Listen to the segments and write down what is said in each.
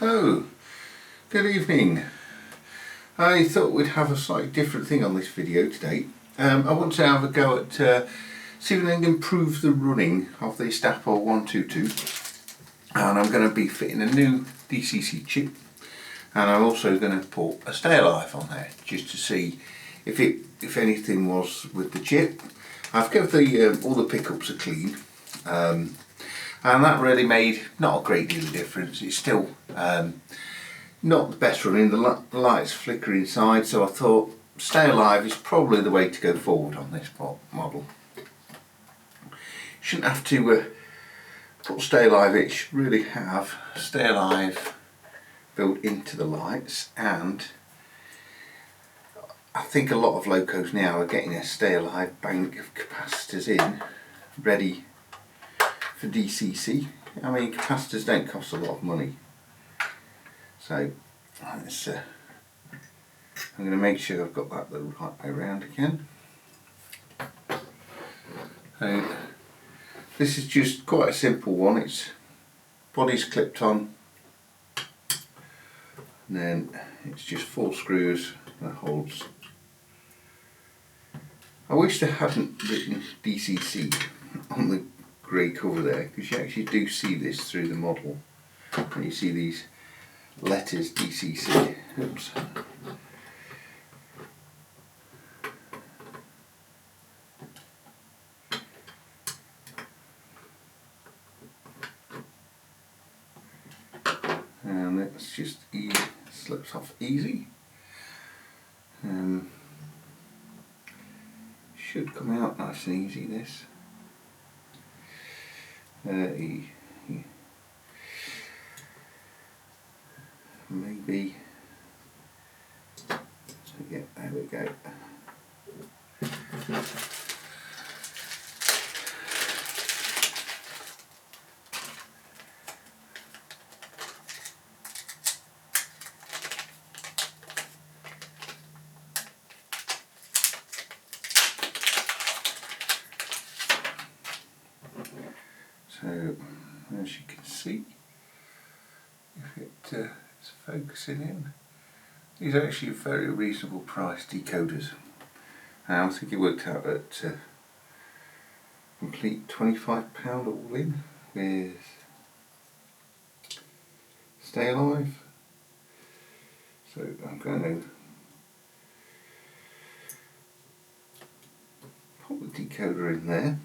Oh, good evening. I thought we'd have a slightly different thing on this video today. I want to have a go at see if I can improve the running of this Dapol 122, and I'm going to be fitting a new DCC chip, and I'm also going to put a stay alive on there just to see if anything was with the chip. I've given the all the pickups are clean, and that really made not a great deal of difference. It's still not the best running. The lights flicker inside, so I thought stay alive is probably the way to go forward on this model. Shouldn't have to put stay alive. It should really have stay alive built into the lights, and I think a lot of locos now are getting a stay alive bank of capacitors in ready for DCC. I mean, capacitors don't cost a lot of money, so let's, I'm going to make sure I've got that the right way around again. So this is just quite a simple one. It's body's clipped on, and then it's just 4 screws that holds. I wish they hadn't written DCC on the grey cover there, because you actually do see this through the model. And you see these letters DCC. Oops. And it's just slips off easy. Should come out nice and easy, this. Maybe. Yeah, there we go. So, as you can see, if it is focusing in, these are actually very reasonable price decoders. I think it worked out at complete £25 all in, with stay alive. So I'm going to put the decoder in there.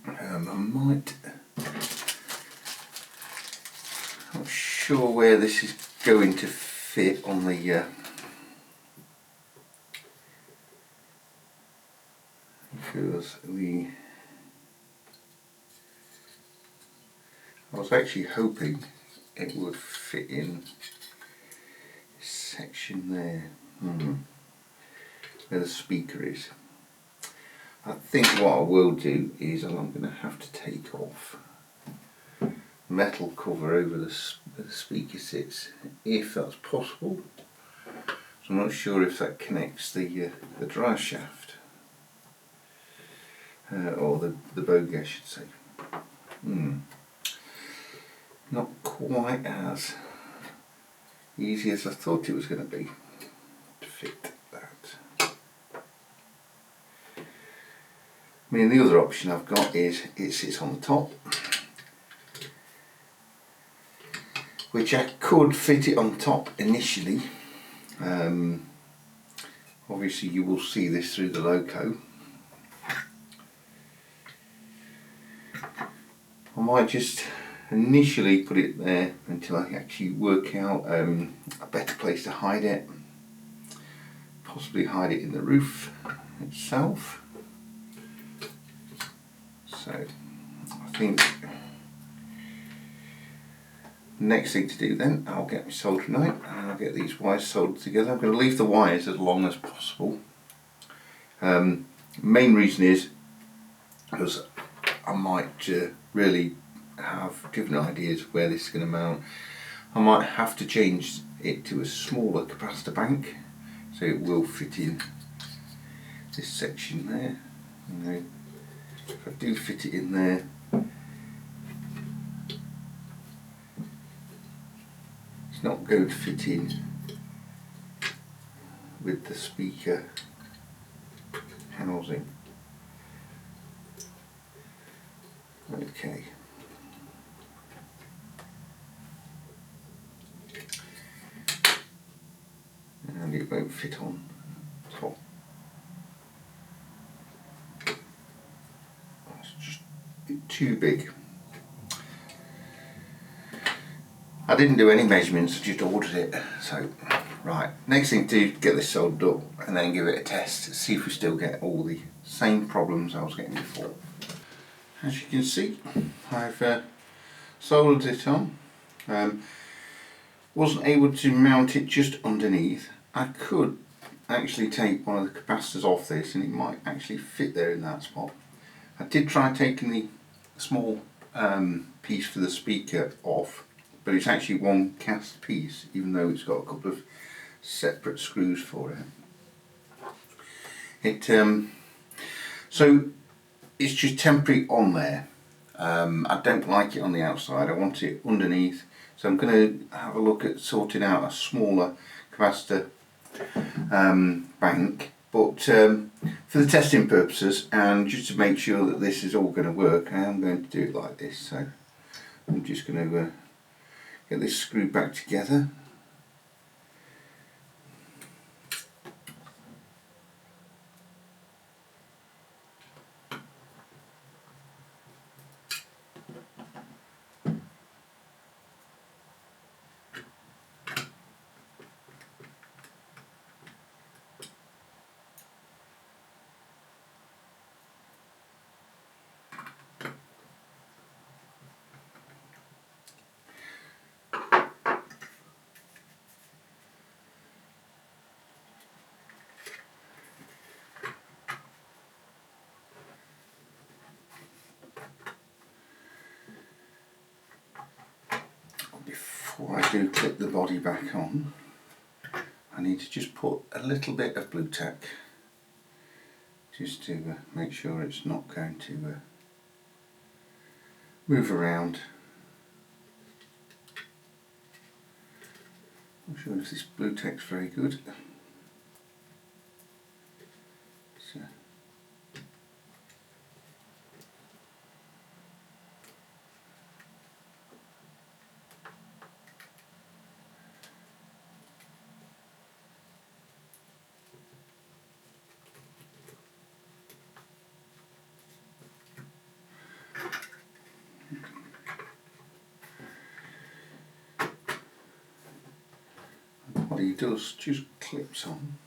I might, not sure where this is going to fit on the because I was actually hoping it would fit in this section there, where the speaker is. I think what I will do is I'm going to have to take off the metal cover over where the speaker sits, if that's possible. So I'm not sure if that connects the drive shaft, or the bogey, I should say. Not quite as easy as I thought it was going to be to fit that. I mean, the other option I've got is it sits on the top, which I could fit it on top initially. Obviously you will see this through the loco. I might just initially put it there until I actually work out a better place to hide it. Possibly hide it in the roof itself. So I think the next thing to do then, I'll get my soldering knife and I'll get these wires soldered together. I'm going to leave the wires as long as possible. Main reason is because I might really have different ideas of where this is going to mount. I might have to change it to a smaller capacitor bank, so it will fit in this section there. If I do fit it in there, it's not going to fit in with the speaker housing. Okay. And it won't fit on top. That's just too big. I didn't do any measurements, I just ordered it. So, right, next thing to do, get this soldered up and then give it a test, see if we still get all the same problems I was getting before. As you can see, I've soldered it on. Wasn't able to mount it just underneath. I could actually take one of the capacitors off this and it might actually fit there in that spot. I did try taking the small piece for the speaker off, but it's actually one cast piece, even though it's got a couple of separate screws for it. So it's just temporary on there. I don't like it on the outside, I want it underneath, so I'm going to have a look at sorting out a smaller capacitor bank, but for the testing purposes and just to make sure that this is all going to work, I am going to do it like this. So I'm just going to get this screwed back together. Before I do clip the body back on, I need to just put a little bit of blue tack just to make sure it's not going to move around. I'm not sure if this blue tack's very good. So, what he does just clips on.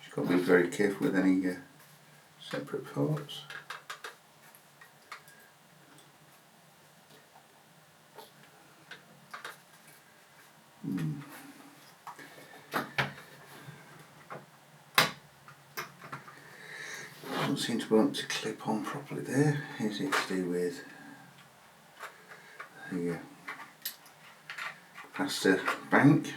Just got to be very careful with any separate parts. Doesn't seem to want to clip on properly there. Is it to do with the capacitor bank?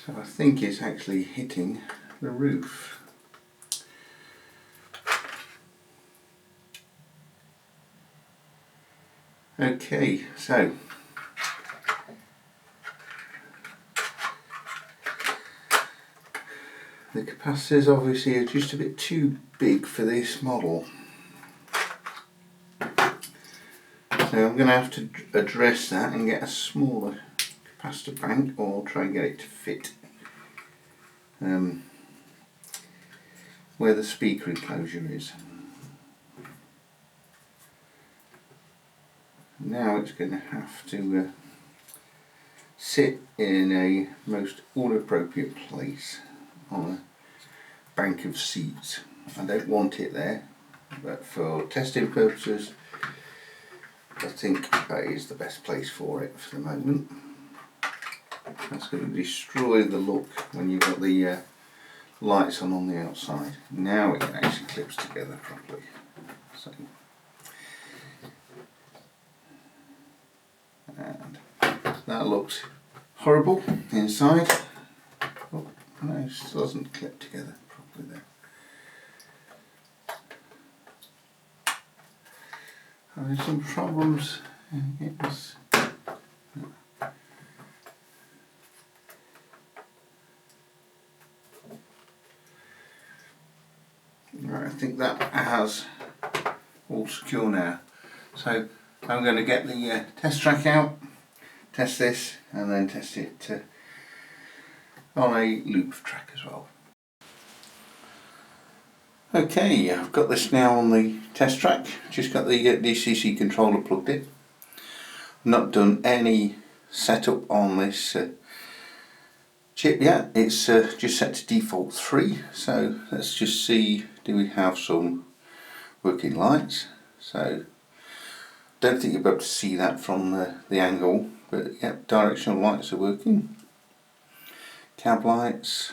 So I think it's actually hitting the roof. Okay, so the capacitors obviously are just a bit too big for this model. So I'm going to have to address that and get a smaller capacitor bank, or try and get it to fit where the speaker enclosure is. Now it's going to have to sit in a most inappropriate place on a bank of seats. I don't want it there, but for testing purposes I think that is the best place for it for the moment. That's going to destroy the look when you've got the lights on the outside. Now it actually clips together properly. So, and that looks horrible inside. Oh, no, it still doesn't clip together properly there. There's some problems. Yes. Right, I think that has all secure now. So I'm going to get the test track out, test this, and then test it on a loop track as well. Okay, I've got this now on the test track. Just got the DCC controller plugged in. Not done any setup on this chip yet. It's just set to default 3. So let's just see, do we have some working lights? So don't think you'll be able to see that from the angle, but yep, directional lights are working. Cab lights.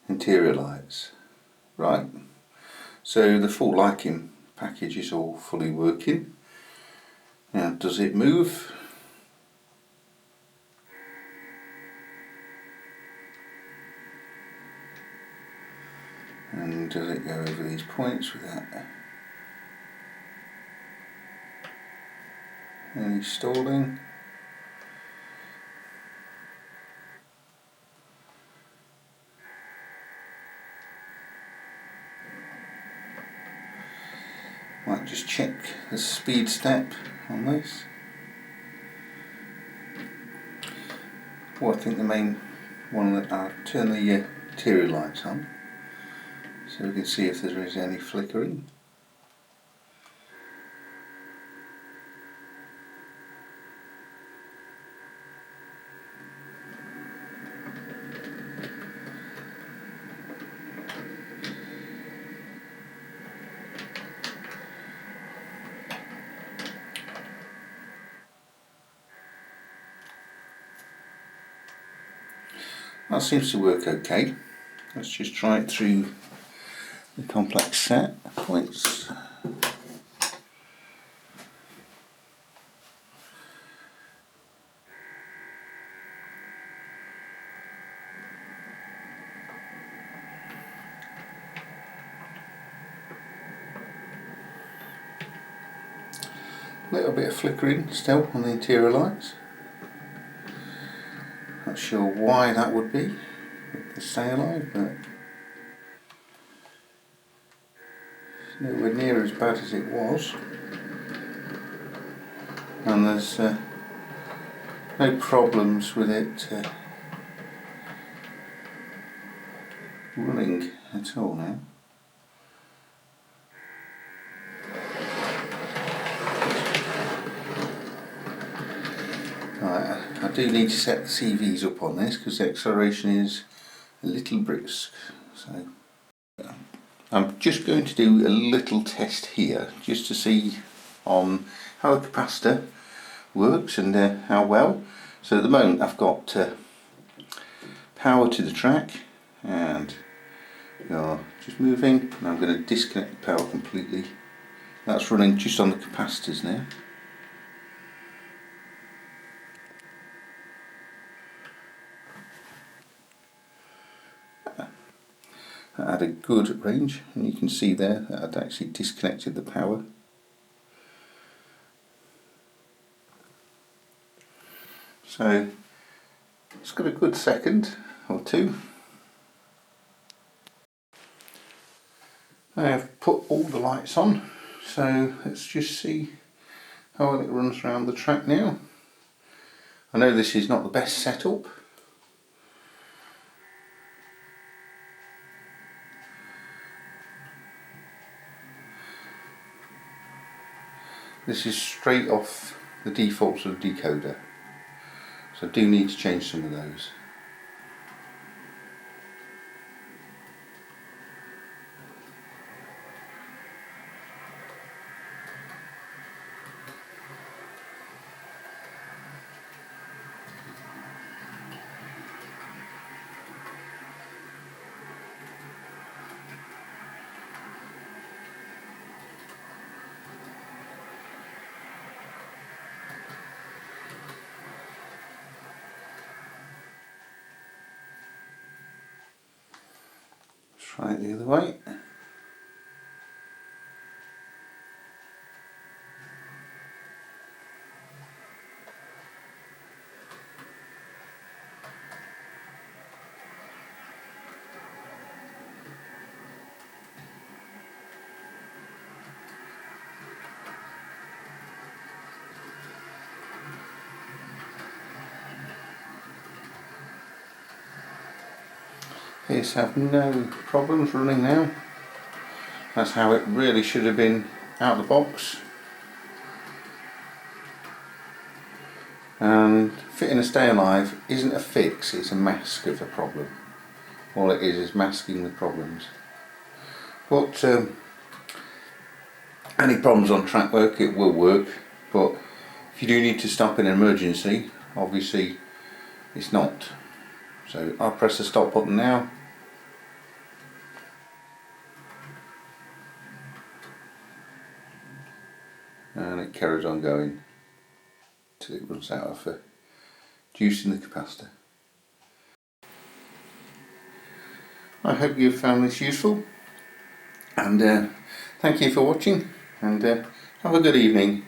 Interior lights. Right, so the full lighting package is all fully working. Now, does it move? And does it go over these points without any stalling? Might just check the speed step on this. Well, I think the main one that I'll turn the interior lights on so we can see if there is any flickering. That seems to work okay. Let's just try it through the complex set points. A little bit of flickering still on the interior lights. Not sure why that would be with the stay alive, but it's nowhere near as bad as it was. And there's no problems with it running at all now. Right, I do need to set the CVs up on this because the acceleration is a little brisk. So I'm just going to do a little test here just to see on how the capacitor works and how well. So at the moment I've got power to the track and we are just moving, and I'm going to disconnect the power completely. That's running just on the capacitors now. That had a good range, and you can see there that I'd actually disconnected the power. So it's got a good second or two. I've put all the lights on, so let's just see how well it runs around the track now. I know this is not the best setup. This is straight off the defaults of the decoder, so I do need to change some of those. Try it the other way. These have no problems running now. That's how it really should have been out of the box. And fitting a stay alive isn't a fix, it's a mask of a problem. All it is masking the problems. But any problems on track work, it will work, but if you do need to stop in an emergency, obviously it's not. So I'll press the stop button now. And it carries on going till it runs out of juice in the capacitor. I hope you've found this useful, and thank you for watching, and have a good evening.